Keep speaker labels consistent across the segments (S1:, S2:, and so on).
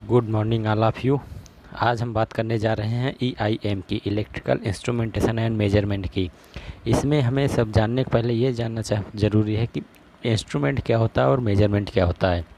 S1: Good morning all of you. आज हम बात करने जा रहे हैं EIM की, इलेक्ट्रिकल इंस्ट्रूमेंटेशन एंड मेजरमेंट की। इसमें हमें सब जानने के पहले ये जानना ज़रूरी है कि इंस्ट्रूमेंट क्या होता है और मेजरमेंट क्या होता है।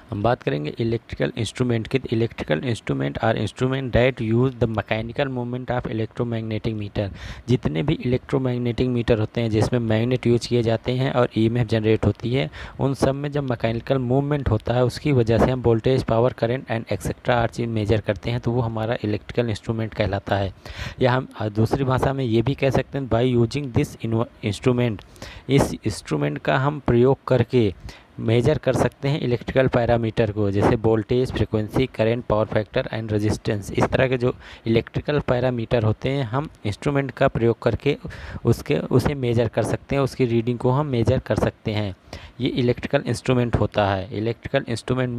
S1: हम बात करेंगे इलेक्ट्रिकल इंस्ट्रूमेंट की। Electrical instrument are instrument that use the mechanical movement of electromagnetic meter. जितने भी इलेक्ट्रोमैग्नेटिक मीटर होते हैं जिसमें मैग्नेट यूज किए जाते हैं और EMF जनरेट होती है, उन सब में जब मैकेनिकल मूवमेंट होता है उसकी वजह से हम voltage, power, current and etcetera हर चीज़ मेजर करते हैं, तो वो हमारा इलेक्ट्रिकल इंस्ट्रूमेंट कहलाता है। या हम दूसरी भाषा में ये भी कह सकते हैं, बाई यूजिंग दिस इंस्ट्रूमेंट, इस इंस्ट्रूमेंट का हम प्रयोग करके मेजर कर सकते हैं इलेक्ट्रिकल पैरामीटर को, जैसे voltage, frequency, current, power factor and resistance. इस तरह के जो इलेक्ट्रिकल पैरामीटर होते हैं हम इंस्ट्रूमेंट का प्रयोग करके उसे मेजर कर सकते हैं, उसकी रीडिंग को हम मेजर कर सकते हैं। ये इलेक्ट्रिकल इंस्ट्रूमेंट होता है। इलेक्ट्रिकल इंस्ट्रूमेंट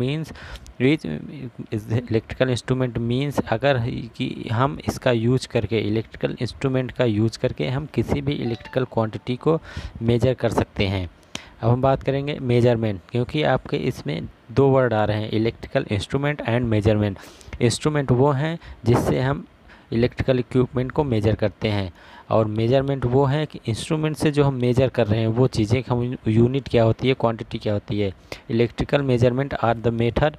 S1: मीन्स अगर कि हम इसका यूज करके, इलेक्ट्रिकल इंस्ट्रूमेंट का यूज करके हम किसी भी इलेक्ट्रिकल क्वांटिटी को मेजर कर सकते हैं। अब हम बात करेंगे मेजरमेंट, क्योंकि आपके इसमें दो वर्ड आ रहे हैं, electrical instrument and measurement. Instrument वो हैं जिससे हम इलेक्ट्रिकल इक्विपमेंट को मेजर करते हैं, और मेजरमेंट वो है कि इंस्ट्रूमेंट से जो हम मेजर कर रहे हैं वो चीज़ें, हम यूनिट क्या होती है, क्वांटिटी क्या होती है। Electrical measurement are the method,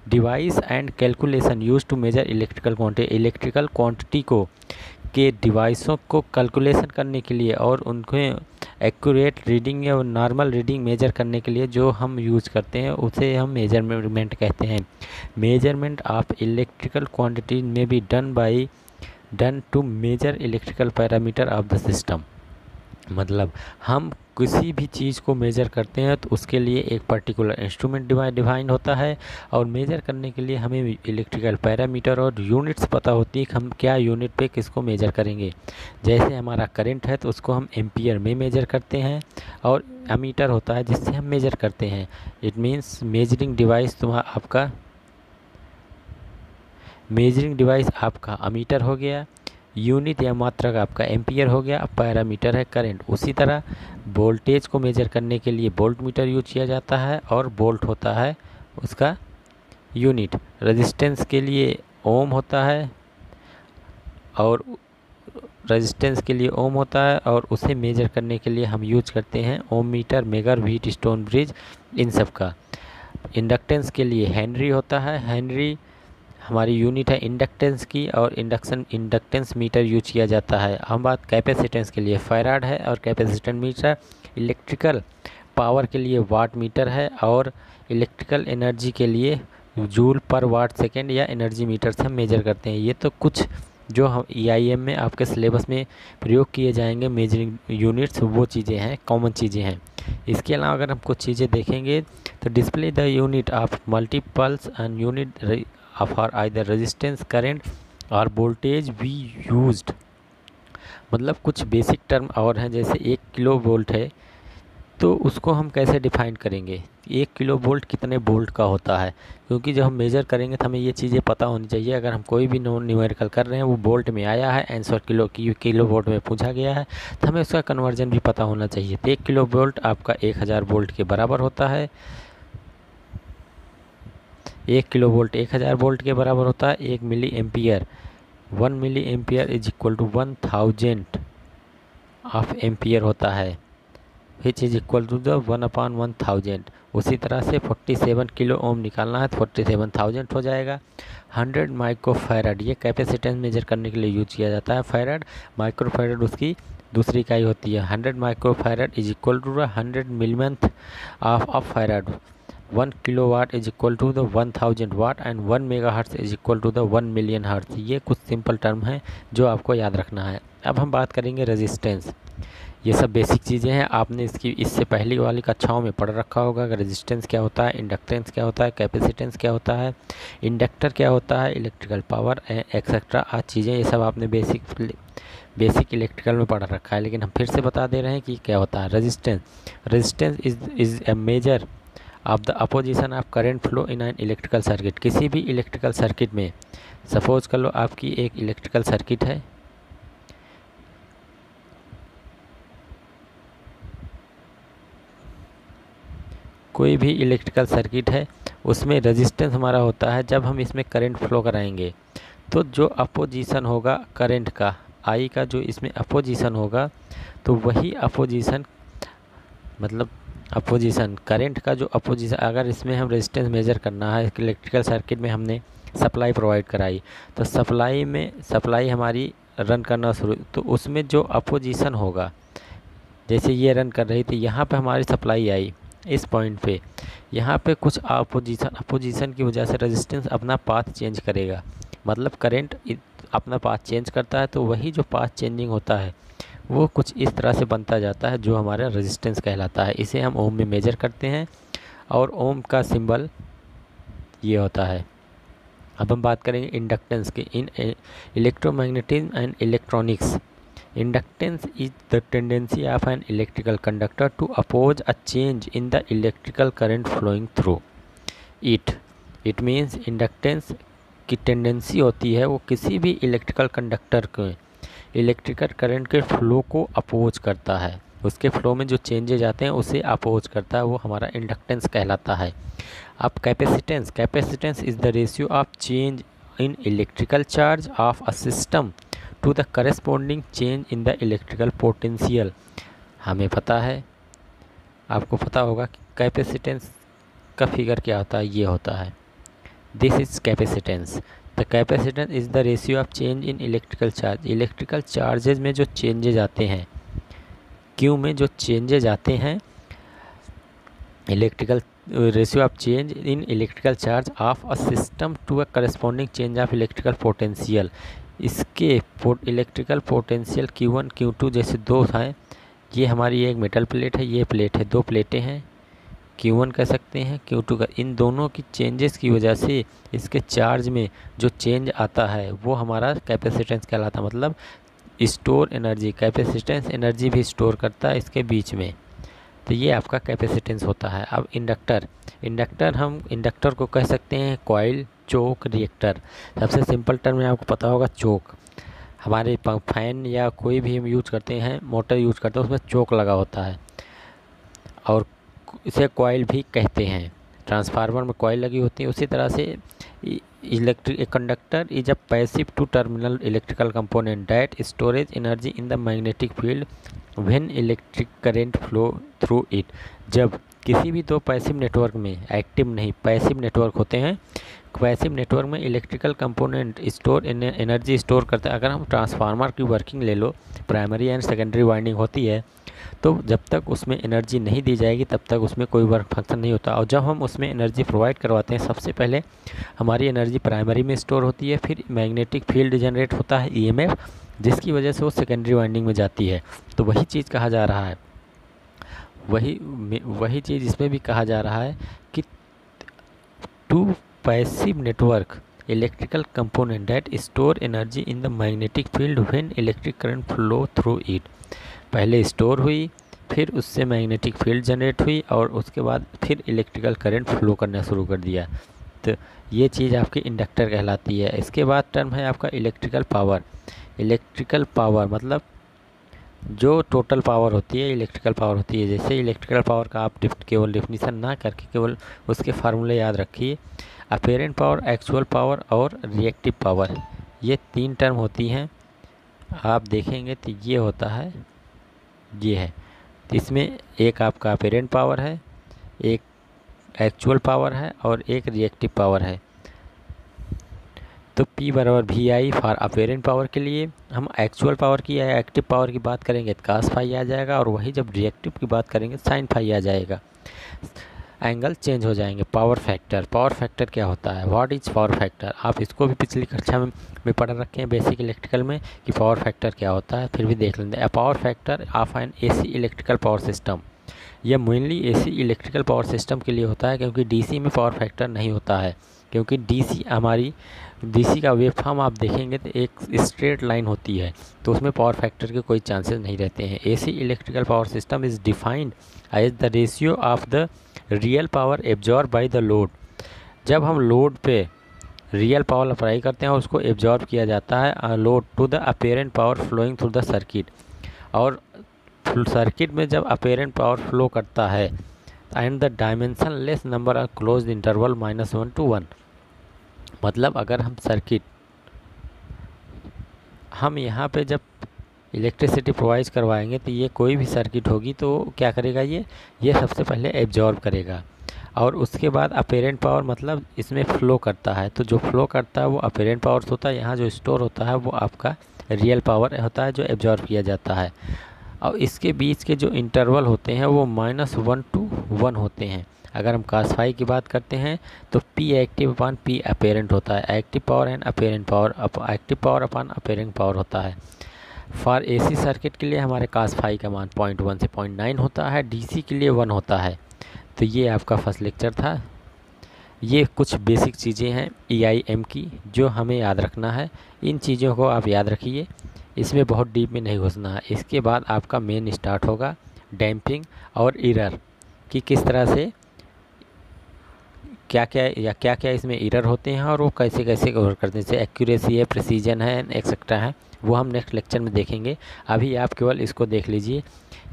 S1: device and calculation use to measure electrical quantity. Electrical quantity को के डिवाइसों को कैलकुलेशन करने के लिए और उनको एक्यूरेट रीडिंग या नॉर्मल रीडिंग मेजर करने के लिए जो हम यूज़ करते हैं उसे हम मेजरमेंट कहते हैं। मेजरमेंट ऑफ इलेक्ट्रिकल क्वांटिटी में be done to measure electrical parameter of the system. मतलब हम किसी भी चीज़ को मेजर करते हैं तो उसके लिए एक पर्टिकुलर इंस्ट्रूमेंट डिवाइन होता है, और मेजर करने के लिए हमें इलेक्ट्रिकल पैरामीटर और यूनिट्स पता होती है कि हम क्या यूनिट पे किसको मेजर करेंगे। जैसे हमारा करंट है तो उसको हम एम्पियर में मेजर करते हैं, और अमीटर होता है जिससे हम मेजर करते हैं। इट मीन्स मेजरिंग डिवाइस आपका अमीटर हो गया, यूनिट या मात्रक आपका एम्पियर हो गया, पैरामीटर है करंट। उसी तरह वोल्टेज को मेजर करने के लिए वोल्ट मीटर यूज किया जाता है, और वोल्ट होता है उसका यूनिट। रेजिस्टेंस के लिए ओम होता है, और और उसे मेजर करने के लिए हम यूज करते हैं ohm meter, megger, Wheatstone bridge, इन सब का। इंडक्टेंस के लिए हेनरी होता है। हेनरी हमारी यूनिट है इंडक्टेंस की, और इंडक्टेंस मीटर यूज किया जाता है। हम बात कैपेसिटेंस के लिए फैराड है, और कैपेसिटेंस मीटर। इलेक्ट्रिकल पावर के लिए वाट मीटर है, और इलेक्ट्रिकल एनर्जी के लिए जूल पर वाट सेकेंड या एनर्जी मीटर से हम मेजर करते हैं। ये तो कुछ जो हम EIM में आपके सिलेबस में प्रयोग किए जाएंगे मेजरिंग यूनिट्स, वो चीज़ें हैं, कॉमन चीज़ें हैं। इसके अलावा अगर हम कुछ चीज़ें देखेंगे तो display the unit of multiples and unit for either resistance, current और voltage we used। मतलब कुछ बेसिक टर्म और हैं, जैसे 1 किलो वोल्ट है तो उसको हम कैसे डिफाइन करेंगे, 1 किलो वोल्ट कितने वोल्ट का होता है। क्योंकि जब हम मेजर करेंगे तो हमें ये चीज़ें पता होनी चाहिए। अगर हम कोई भी नॉन न्यूमेरिकल कर रहे हैं, वो वोल्ट में आया है, आंसर किलो वोल्ट में पूछा गया है, तो हमें उसका कन्वर्जन भी पता होना चाहिए। तो 1 किलो वोल्ट आपका 1000 वोल्ट के बराबर होता है। 1 किलो वोल्ट 1000 वोल्ट के बराबर होता है। 1 milli ampere, 1 milli ampere is equal to 1000 of ampere होता है, which is equal to the 1/1000। उसी तरह से 47 किलो ओम निकालना है तो 47,000 हो जाएगा। 100 माइक्रोफैरड, ये कैपेसिटेंस मेजर करने के लिए यूज किया जाता है। फैरड, माइक्रोफैरड उसकी दूसरी इकाई होती है। 100 microfarad is equal to 100 millionth of farad. 1 kilowatt is equal to the 1000 watt, and 1 megahertz is equal to the 1 million hertz. ये कुछ सिंपल टर्म हैं जो आपको याद रखना है। अब हम बात करेंगे रेजिस्टेंस। ये सब बेसिक चीज़ें हैं, आपने इससे पहली वाली कक्षाओं में पढ़ रखा होगा कि रेजिस्टेंस क्या होता है, इंडक्टेंस क्या होता है, कैपेसिटेंस क्या होता है, इंडक्टर क्या होता है, इलेक्ट्रिकल पावर एक्सेट्रा आज चीज़ें, ये सब आपने बेसिक इलेक्ट्रिकल में पढ़ रखा है। लेकिन हम फिर से बता दे रहे हैं कि क्या होता है resistance is a measure of the opposition of current flow in an electrical circuit. किसी भी इलेक्ट्रिकल सर्किट में, सपोज कर लो आपकी एक इलेक्ट्रिकल सर्किट है, कोई भी इलेक्ट्रिकल सर्किट है, उसमें रेजिस्टेंस हमारा होता है जब हम इसमें करंट फ्लो कराएंगे तो जो अपोजिशन होगा करंट का, आई का जो इसमें अपोजिशन होगा, तो वही अपोजिशन मतलब अपोजिशन करंट का जो अपोजिशन, अगर इसमें हम रेजिस्टेंस मेजर करना है, इलेक्ट्रिकल सर्किट में हमने सप्लाई प्रोवाइड कराई, तो सप्लाई हमारी रन करना शुरू, तो उसमें जो अपोजिशन होगा, जैसे ये रन कर रही थी, यहाँ पे हमारी सप्लाई आई इस पॉइंट पे, यहाँ पे कुछ अपोजिशन की वजह से रेजिस्टेंस अपना पाथ चेंज करेगा, मतलब करंट अपना पाथ चेंज करता है, तो वही जो पाथ चेंजिंग होता है वो कुछ इस तरह से बनता जाता है जो हमारा रेजिस्टेंस कहलाता है। इसे हम ओम में मेजर करते हैं और ओम का सिंबल ये होता है। अब हम बात करेंगे इंडक्टेंस की। In electromagnetism and electronics, inductance is the tendency of an electrical conductor to oppose a change in the electrical current flowing through it means inductance की टेंडेंसी होती है वो किसी भी इलेक्ट्रिकल कंडक्टर के इलेक्ट्रिकल करंट के flow को oppose करता है, उसके फ्लो में जो चेंजेज आते हैं उसे अपोज करता है, वो हमारा इंडक्टेंस कहलाता है। अब capacitance is the ratio of change in electrical charge of a system to the corresponding change in the electrical potential. हमें पता है, आपको पता होगा कि कैपेसिटेंस का फिगर क्या होता है, ये होता है, this is capacitance. The capacitance is the ratio of change in electrical charge, electrical charges में जो चेंजेज आते हैं, क्यू में जो चेंजेज आते हैं, electrical ratio of change in electrical charge of a system to a corresponding change of electrical potential. इसके electrical potential Q1 Q2 जैसे दो हैं, ये हमारी एक मेटल प्लेट है, ये प्लेट है, दो प्लेटें हैं, Q1 कह सकते हैं, Q2 का, इन दोनों की चेंजेस की वजह से इसके चार्ज में जो चेंज आता है वो हमारा कैपेसिटेंस कहलाता है। मतलब स्टोर एनर्जी, कैपेसिटेंस एनर्जी भी स्टोर करता है इसके बीच में, तो ये आपका कैपेसिटेंस होता है। अब इंडक्टर हम इंडक्टर को कह सकते हैं कॉइल, चोक, रिएक्टर। सबसे सिंपल टर्म में आपको पता होगा चोक, हमारे फैन या कोई भी हम यूज करते हैं, मोटर यूज करते हैं, उसमें चोक लगा होता है, और इसे कॉइल भी कहते हैं। ट्रांसफार्मर में कॉइल लगी होती है। उसी तरह से electric conductor is a passive two terminal electrical component that storage energy in the magnetic field when electric current flow through it. जब किसी भी दो पैसिव नेटवर्क में, एक्टिव नहीं, पैसिव नेटवर्क होते हैं, पैसिव नेटवर्क में electrical component store energy store करते हैं। अगर हम ट्रांसफार्मर की वर्किंग ले लो, प्राइमरी एंड सेकेंडरी वाइंडिंग होती है, तो जब तक उसमें एनर्जी नहीं दी जाएगी तब तक उसमें कोई वर्क फंक्शन नहीं होता। और जब हम उसमें एनर्जी प्रोवाइड करवाते हैं, सबसे पहले हमारी एनर्जी प्राइमरी में स्टोर होती है, फिर मैग्नेटिक फील्ड जनरेट होता है EMF, जिसकी वजह से वो सेकेंडरी वाइंडिंग में जाती है। तो वही चीज़ कहा जा रहा है, वही चीज़ इसमें भी कहा जा रहा है कि two passive network electrical component that store energy in the magnetic field when electric current flow through it. पहले स्टोर हुई, फिर उससे मैग्नेटिक फील्ड जनरेट हुई, और उसके बाद फिर इलेक्ट्रिकल करंट फ्लो करना शुरू कर दिया। तो ये चीज़ आपकी इंडक्टर कहलाती है। इसके बाद टर्म है आपका इलेक्ट्रिकल पावर। इलेक्ट्रिकल पावर मतलब जो टोटल पावर होती है, इलेक्ट्रिकल पावर होती है। जैसे इलेक्ट्रिकल पावर का आप केवल डिफिनीसन ना करके केवल उसके फार्मूले याद रखिए। अपेरेंट पावर, एक्चुअल पावर और रिएक्टिव पावर, ये तीन टर्म होती हैं। आप देखेंगे तो ये होता है, ये है, तो इसमें एक आपका अपेरेंट पावर है, एक एक्चुअल पावर है और एक रिएक्टिव पावर है। तो P बराबर VI फॉर अपेरेंट पावर के लिए हम एक्चुअल पावर की या एक्टिव पावर की बात करेंगे तो cos फाई आ जाएगा, और वही जब रिएक्टिव की बात करेंगे sin फाई आ जाएगा। एंगल चेंज हो जाएंगे। पावर फैक्टर क्या होता है, व्हाट इज पावर फैक्टर? आप इसको भी पिछली कक्षा में पढ़ रखे हैं बेसिक इलेक्ट्रिकल में कि पावर फैक्टर क्या होता है, फिर भी देख लेंगे। A power factor of an AC electrical power system, यह mainly AC electrical power system के लिए होता है, क्योंकि DC में पावर फैक्टर नहीं होता है। क्योंकि DC का वेव फॉर्म आप देखेंगे तो एक स्ट्रेट लाइन होती है, तो उसमें पावर फैक्टर के कोई चांसेस नहीं रहते हैं। AC electrical power system is defined as the ratio of the real power absorb by the load. जब हम लोड पे रियल पावर अप्लाई करते हैं उसको एब्जॉर्ब किया जाता है load to the apparent power flowing through the circuit. और सर्किट में जब अपेरेंट पावर फ्लो करता है and the dimensionless number are close interval -1 to 1। मतलब अगर हम यहाँ पे जब इलेक्ट्रिसिटी प्रोवाइड करवाएंगे तो ये कोई भी सर्किट होगी तो क्या करेगा, ये सबसे पहले एब्जॉर्ब करेगा और उसके बाद अपेरेंट पावर मतलब इसमें फ़्लो करता है। तो जो फ्लो करता है वो अपेरेंट पावर होता है, यहाँ जो स्टोर होता है वो आपका रियल पावर होता है जो एब्जॉर्ब किया जाता है। और इसके बीच के जो इंटरवल होते हैं वो -1 to 1 होते हैं। अगर हम cos phi की बात करते हैं तो P एक्टिव अपान P अपेरेंट होता है, active power and apparent power active power upon apparent power होता है। फॉर AC सर्किट के लिए हमारे cos phi का मान 0.1 से 0.9 होता है, DC के लिए 1 होता है। तो ये आपका फर्स्ट लेक्चर था। ये कुछ बेसिक चीज़ें हैं EIM की जो हमें याद रखना है। इन चीज़ों को आप याद रखिए, इसमें बहुत डीप में नहीं घुसना है। इसके बाद आपका मेन स्टार्ट होगा डैम्पिंग और एरर कि किस तरह से क्या क्या इसमें एरर होते हैं और वो कैसे कैसे कवर करते हैं। जैसे एक्यूरेसी है, प्रिसीजन है, एक्सेट्रा है, वो हम नेक्स्ट लेक्चर में देखेंगे। अभी आप केवल इसको देख लीजिए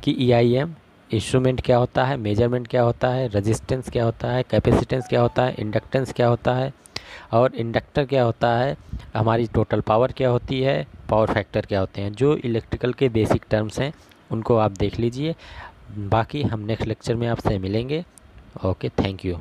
S1: कि EIM इंस्ट्रूमेंट क्या होता है, मेजरमेंट क्या होता है, रेजिस्टेंस क्या होता है, कैपेसिटेंस क्या होता है, इंडक्टेंस क्या होता है और इंडक्टर क्या होता है, हमारी टोटल पावर क्या होती है, पावर फैक्टर क्या होते हैं। जो इलेक्ट्रिकल के बेसिक टर्म्स हैं उनको आप देख लीजिए। बाकी हम नेक्स्ट लेक्चर में आपसे मिलेंगे। Okay, thank you.